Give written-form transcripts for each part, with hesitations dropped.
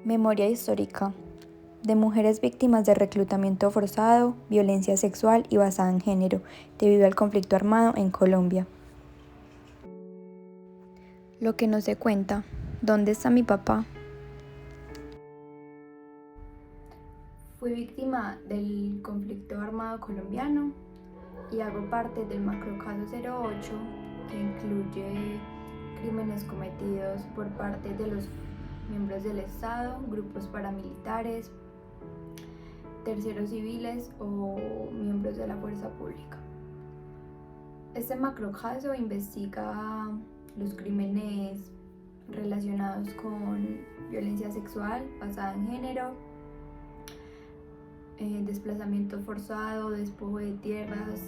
Memoria histórica de mujeres víctimas de reclutamiento forzado, violencia sexual y basada en género, debido al conflicto armado en Colombia. Lo que no se cuenta. ¿Dónde está mi papá? Fui víctima del conflicto armado colombiano y hago parte del macrocaso 08, que incluye crímenes cometidos por parte de los miembros del Estado, grupos paramilitares, terceros civiles o miembros de la fuerza pública. Este macrocaso investiga los crímenes relacionados con violencia sexual basada en género, desplazamiento forzado, despojo de tierras,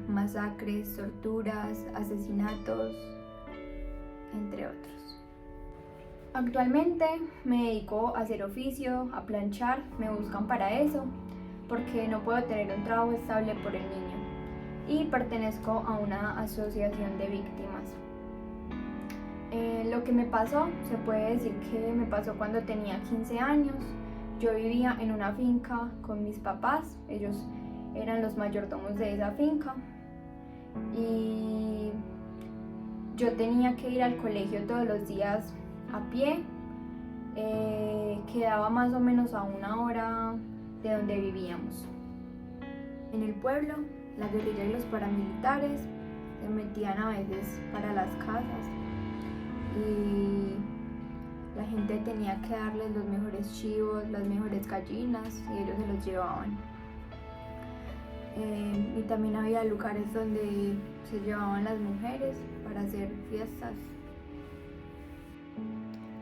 masacres, torturas, asesinatos, entre otros. Actualmente me dedico a hacer oficio, a planchar, me buscan para eso, porque no puedo tener un trabajo estable por el niño, y pertenezco a una asociación de víctimas. Lo que me pasó, se puede decir que me pasó cuando tenía 15 años. Yo vivía en una finca con mis papás, ellos eran los mayordomos de esa finca, y yo tenía que ir al colegio todos los días a pie. Quedaba más o menos a 1 hora de donde vivíamos. En el pueblo, la guerrilla y los paramilitares se metían a veces para las casas y la gente tenía que darles los mejores chivos, las mejores gallinas, y ellos se los llevaban. Y también había lugares donde se llevaban las mujeres para hacer fiestas.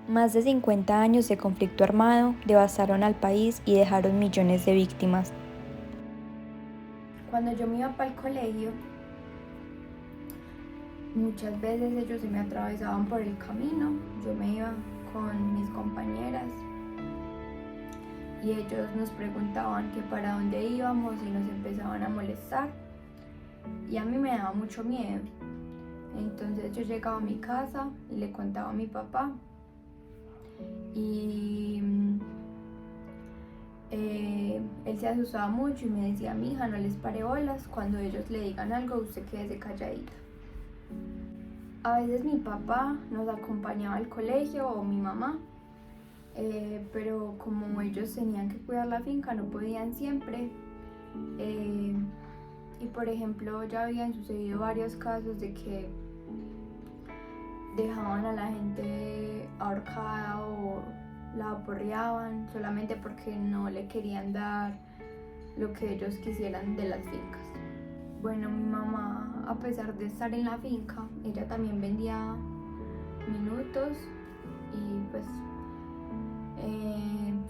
Más de 50 años de conflicto armado devastaron al país y dejaron millones de víctimas. Cuando yo me iba para el colegio, muchas veces ellos se me atravesaban por el camino. Yo me iba con mis compañeras y ellos nos preguntaban que para dónde íbamos y nos empezaban a molestar, y a mí me daba mucho miedo. Entonces yo llegaba a mi casa y le contaba a mi papá, y él se asustaba mucho y me decía: mija, no les pare bolas, cuando ellos le digan algo usted quédese calladita. A veces mi papá nos acompañaba al colegio o mi mamá, pero como ellos tenían que cuidar la finca no podían siempre, y por ejemplo ya habían sucedido varios casos de que dejaban a la gente ahorcada o la aporreaban solamente porque no le querían dar lo que ellos quisieran de las fincas. Bueno, mi mamá, a pesar de estar en la finca, ella también vendía minutos, y pues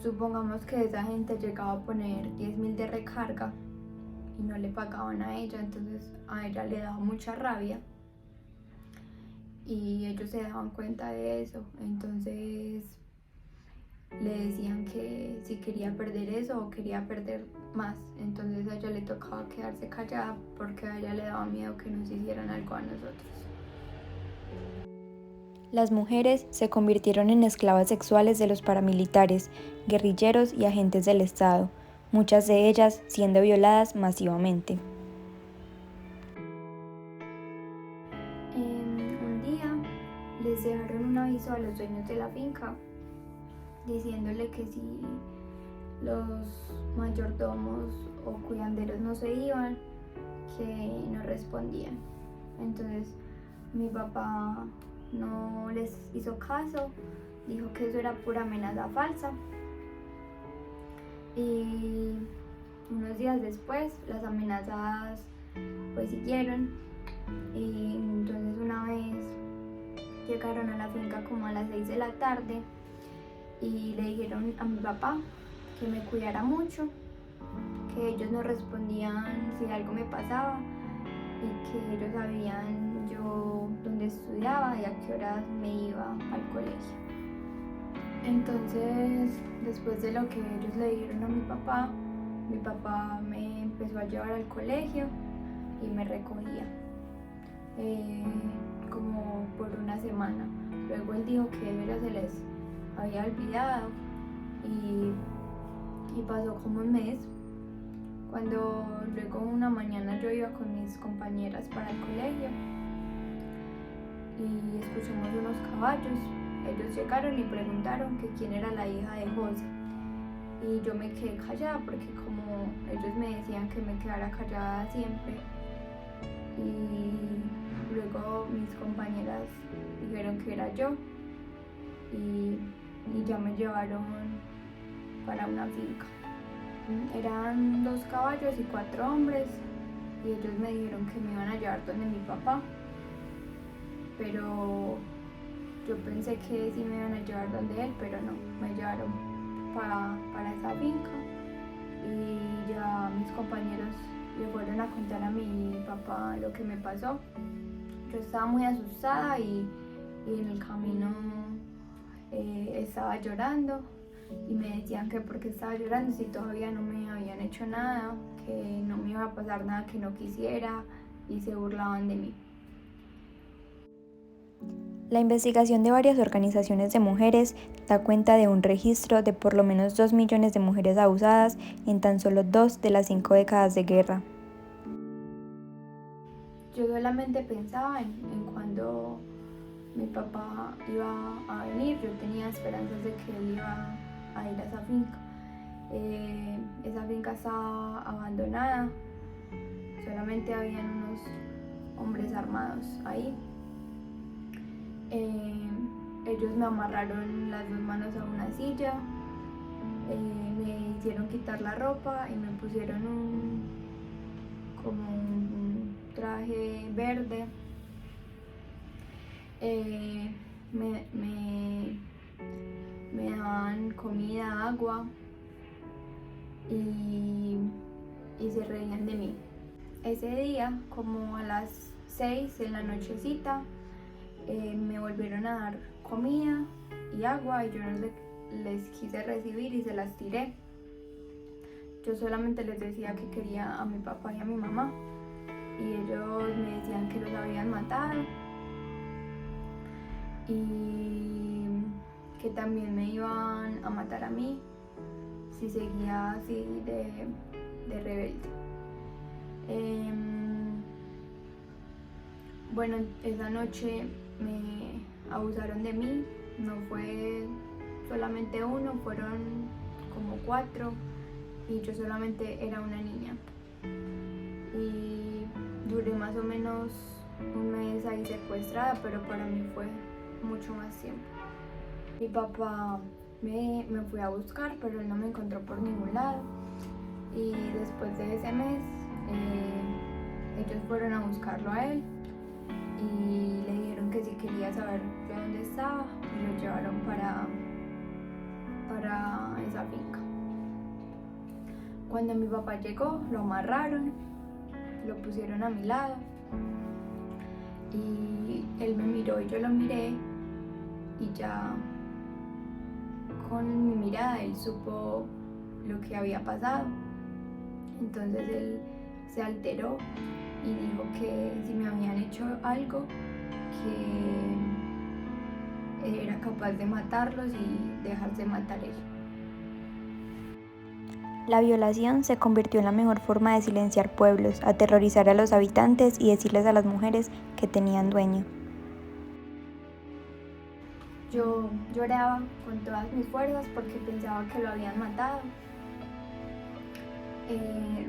supongamos que esa gente llegaba a poner 10.000 de recarga y no le pagaban a ella, entonces a ella le daba mucha rabia y ellos se daban cuenta de eso, entonces le decían que si quería perder eso o quería perder más, entonces a ella le tocaba quedarse callada porque a ella le daba miedo que nos hicieran algo a nosotros. Las mujeres se convirtieron en esclavas sexuales de los paramilitares, guerrilleros y agentes del Estado, muchas de ellas siendo violadas masivamente. Un día les dejaron un aviso a los dueños de la finca diciéndole que si los mayordomos o cuidanderos no se iban, que no respondían. Entonces mi papá no les hizo caso, dijo que eso era pura amenaza falsa, y unos días después las amenazas pues siguieron, y entonces una vez llegaron a la finca como a las 6 de la tarde y le dijeron a mi papá que me cuidara mucho, que ellos no respondían si algo me pasaba y que ellos sabían yo dónde estudiaba y a qué horas me iba al colegio. Entonces, después de lo que ellos le dijeron a mi papá me empezó a llevar al colegio y me recogía como por una semana. Luego él dijo que eso ya se les había olvidado y pasó como un mes. Cuando luego una mañana yo iba con mis compañeras para el colegio y escuchamos unos caballos. Ellos llegaron y preguntaron que quién era la hija de José. Y yo me quedé callada porque como ellos me decían que me quedara callada siempre. Y luego mis compañeras dijeron que era yo y ya me llevaron para una finca. Eran 2 caballos y 4 hombres y ellos me dijeron que me iban a llevar donde mi papá, pero yo pensé que sí me iban a llevar donde él, pero no, me llevaron para esa finca y ya mis compañeros le fueron a contar a mi papá lo que me pasó. Yo estaba muy asustada y en el camino estaba llorando y me decían que porque estaba llorando si todavía no me habían hecho nada, que no me iba a pasar nada que no quisiera y se burlaban de mí. La investigación de varias organizaciones de mujeres da cuenta de un registro de por lo menos 2 millones de mujeres abusadas en tan solo 2 de las 5 décadas de guerra. Yo solamente pensaba en cuando mi papá iba a venir, yo tenía esperanzas de que él iba a ir a esa finca. Esa finca estaba abandonada, solamente habían unos hombres armados ahí. Ellos me amarraron las 2 manos a una silla, me hicieron quitar la ropa y me pusieron como un traje verde. Me daban comida, agua y se reían de mí. Ese día, como a las 6 de la nochecita, me volvieron a dar comida y agua y yo no les quise recibir y se las tiré. Yo solamente les decía que quería a mi papá y a mi mamá y ellos me decían que los habían matado y que también me iban a matar a mí si seguía así de rebelde. Bueno, esa noche me abusaron de mí, no fue solamente uno, fueron como 4 y yo solamente era una niña. Y duré más o menos un mes ahí secuestrada, pero para mí fue mucho más tiempo. Mi papá me fue a buscar, pero él no me encontró por ningún lado. Y después de ese mes, ellos fueron a buscarlo a él y le dijeron que si quería saber de dónde estaba y lo llevaron para esa finca. Cuando mi papá llegó, lo amarraron, lo pusieron a mi lado y él me miró y yo lo miré y ya con mi mirada él supo lo que había pasado. Entonces él se alteró y dijo que si me habían hecho algo, que era capaz de matarlos y dejarse matar él. La violación se convirtió en la mejor forma de silenciar pueblos, aterrorizar a los habitantes y decirles a las mujeres que tenían dueño. Yo lloraba con todas mis fuerzas porque pensaba que lo habían matado.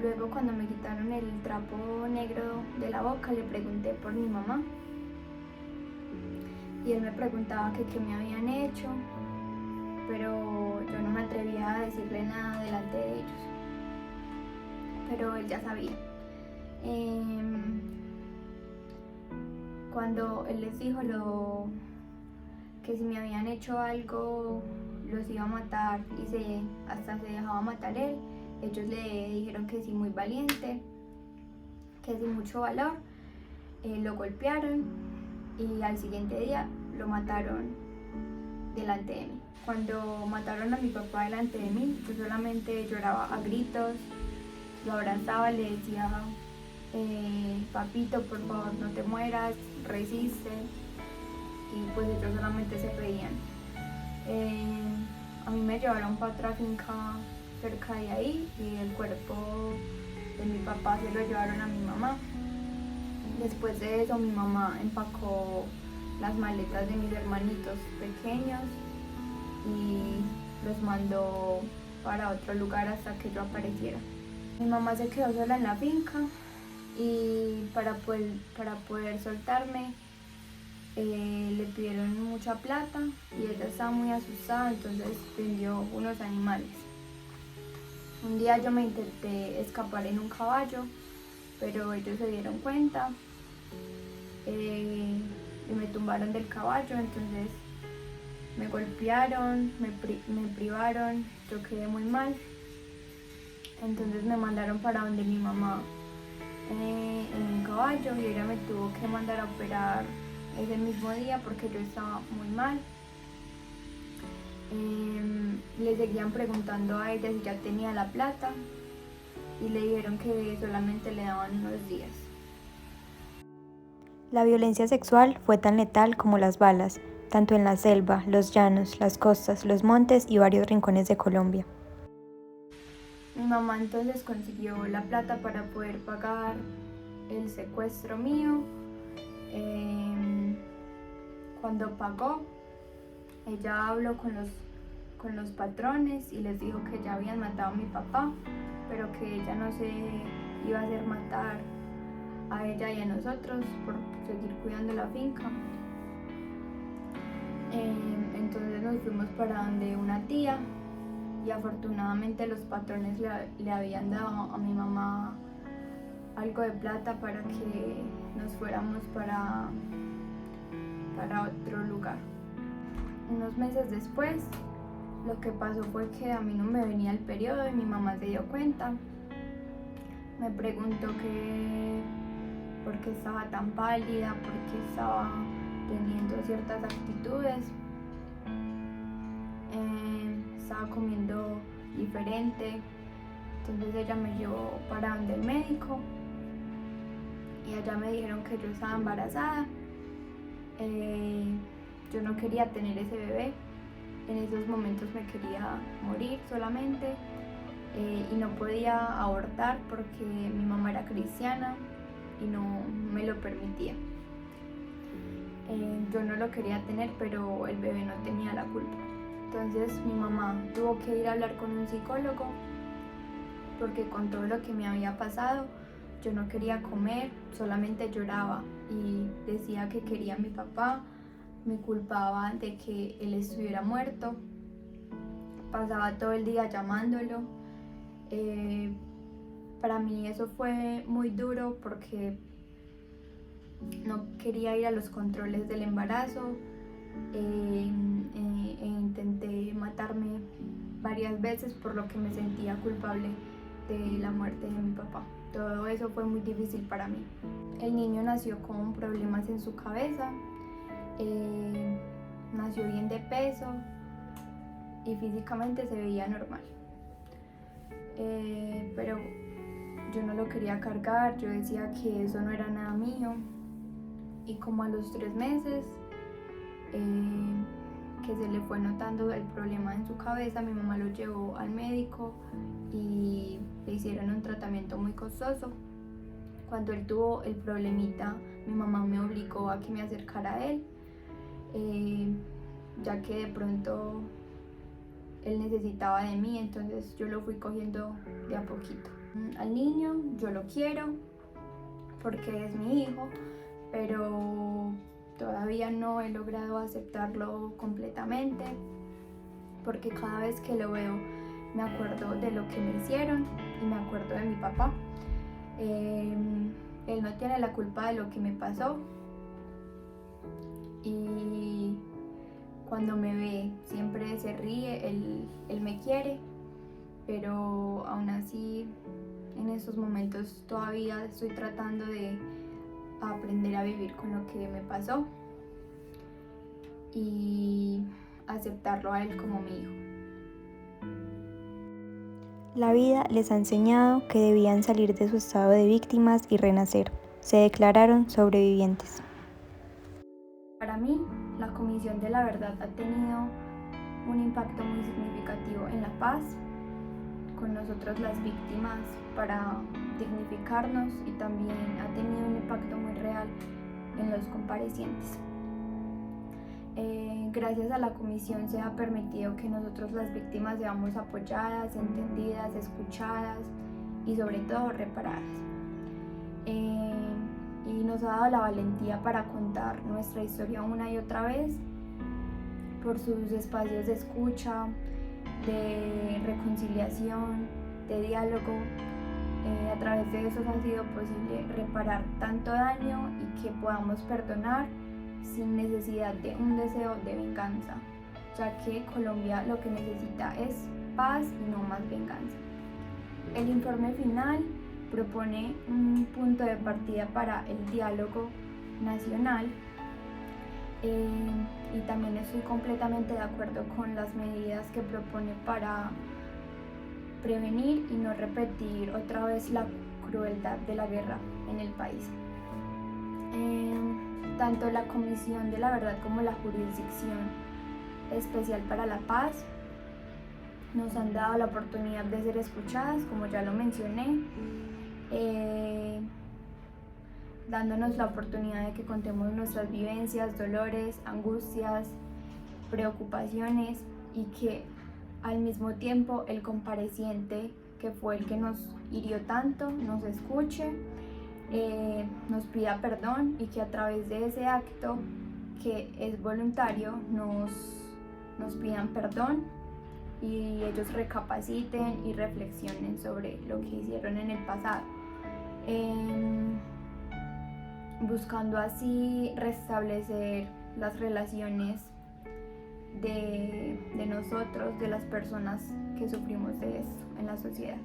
Luego cuando me quitaron el trapo negro de la boca le pregunté por mi mamá y él me preguntaba que qué me habían hecho, pero yo no me atrevía a decirle nada delante de ellos, pero él ya sabía. Cuando él les dijo que si me habían hecho algo los iba a matar y hasta se dejaba matar él, ellos le dijeron que sí, muy valiente, que sin mucho valor, lo golpearon y al siguiente día lo mataron delante de mí. Cuando mataron a mi papá delante de mí, yo solamente lloraba a gritos, lo abrazaba, le decía, papito, por favor no te mueras, resiste, y pues ellos solamente se reían. me llevaron para otra finca cerca de ahí y el cuerpo de mi papá se lo llevaron a mi mamá. Después de eso mi mamá empacó las maletas de mis hermanitos pequeños y los mandó para otro lugar hasta que yo apareciera. Mi mamá se quedó sola en la finca y para poder soltarme le pidieron mucha plata y ella estaba muy asustada, entonces vendió unos animales. Un día yo me intenté escapar en un caballo, pero ellos se dieron cuenta y me tumbaron del caballo, entonces me golpearon, me privaron, yo quedé muy mal. Entonces me mandaron para donde mi mamá en un caballo y ella me tuvo que mandar a operar ese mismo día porque yo estaba muy mal. Le seguían preguntando a ella si ya tenía la plata y le dijeron que solamente le daban unos días. La violencia sexual fue tan letal como las balas, tanto en la selva, los llanos, las costas, los montes y varios rincones de Colombia. Mi mamá entonces consiguió la plata para poder pagar el secuestro mío. Cuando pagó, ella habló con los patrones y les dijo que ya habían matado a mi papá, pero que ella no se iba a hacer matar a ella y a nosotros por seguir cuidando la finca. Entonces nos fuimos para donde una tía y afortunadamente los patrones le habían dado a mi mamá algo de plata para que nos fuéramos para otro lugar. Unos meses después, lo que pasó fue que a mí no me venía el periodo y mi mamá se dio cuenta. Me preguntó por qué estaba tan pálida, por qué estaba teniendo ciertas actitudes. Estaba comiendo diferente, entonces ella me llevó para donde el médico y allá me dijeron que yo estaba embarazada. Yo no quería tener ese bebé, en esos momentos me quería morir solamente y no podía abortar porque mi mamá era cristiana y no me lo permitía. Yo no lo quería tener, pero el bebé no tenía la culpa. Entonces mi mamá tuvo que ir a hablar con un psicólogo porque con todo lo que me había pasado yo no quería comer, solamente lloraba y decía que quería a mi papá, me culpaba de que él estuviera muerto, pasaba todo el día llamándolo. Para mí eso fue muy duro porque no quería ir a los controles del embarazo. Intenté matarme varias veces por lo que me sentía culpable de la muerte de mi papá. Todo eso fue muy difícil para mí. El niño nació con problemas en su cabeza, nació bien de peso y físicamente se veía normal. Pero yo no lo quería cargar, yo decía que eso no era nada mío. Y como a los 3 meses que se le fue notando el problema en su cabeza, mi mamá lo llevó al médico y le hicieron un tratamiento muy costoso. Cuando él tuvo el problemita, mi mamá me obligó a que me acercara a él, ya que de pronto él necesitaba de mí, entonces yo lo fui cogiendo de a poquito. Al niño yo lo quiero porque es mi hijo, pero todavía no he logrado aceptarlo completamente porque cada vez que lo veo me acuerdo de lo que me hicieron y me acuerdo de mi papá. Él no tiene la culpa de lo que me pasó y cuando me ve siempre se ríe, él me quiere, pero aún así en esos momentos todavía estoy tratando de aprender a vivir con lo que me pasó y aceptarlo a él como mi hijo. La vida les ha enseñado que debían salir de su estado de víctimas y renacer. Se declararon sobrevivientes. Para mí, la Comisión de la Verdad ha tenido un impacto muy significativo en la paz, con nosotros las víctimas, para dignificarnos, y también ha tenido un impacto muy real en los comparecientes. Gracias a la comisión se ha permitido que nosotros las víctimas seamos apoyadas, entendidas, escuchadas y sobre todo reparadas. Y nos ha dado la valentía para contar nuestra historia una y otra vez por sus espacios de escucha, de reconciliación, de diálogo. A través de eso ha sido posible reparar tanto daño y que podamos perdonar sin necesidad de un deseo de venganza, ya que Colombia lo que necesita es paz y no más venganza. El informe final propone un punto de partida para el diálogo nacional, y también estoy completamente de acuerdo con las medidas que propone para prevenir y no repetir otra vez la crueldad de la guerra en el país. Tanto la Comisión de la Verdad como la Jurisdicción Especial para la Paz nos han dado la oportunidad de ser escuchadas, como ya lo mencioné, dándonos la oportunidad de que contemos nuestras vivencias, dolores, angustias, preocupaciones, y que al mismo tiempo el compareciente, que fue el que nos hirió tanto, nos escuche, nos pida perdón, y que a través de ese acto, que es voluntario, nos pidan perdón y ellos recapaciten y reflexionen sobre lo que hicieron en el pasado, buscando así restablecer las relaciones de nosotros, de las personas que sufrimos de esto en la sociedad.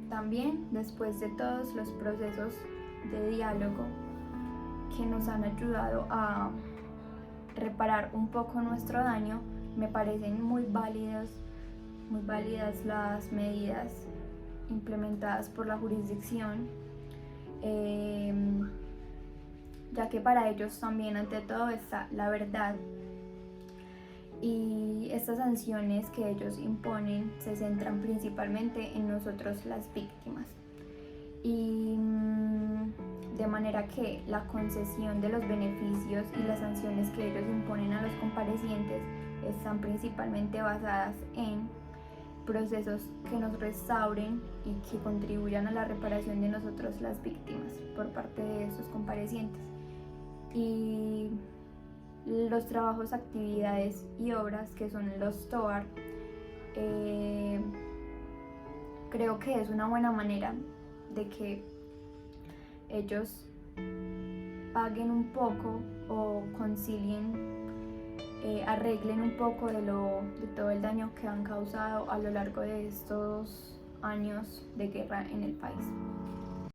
También, después de todos los procesos de diálogo que nos han ayudado a reparar un poco nuestro daño, me parecen muy válidas las medidas implementadas por la jurisdicción, ya que para ellos también, ante todo, está la verdad, y estas sanciones que ellos imponen se centran principalmente en nosotros las víctimas, y de manera que la concesión de los beneficios y las sanciones que ellos imponen a los comparecientes están principalmente basadas en procesos que nos restauren y que contribuyan a la reparación de nosotros las víctimas por parte de esos comparecientes. Y los trabajos, actividades y obras que son los TOAR, creo que es una buena manera de que ellos paguen un poco o concilien, arreglen un poco de todo el daño que han causado a lo largo de estos años de guerra en el país.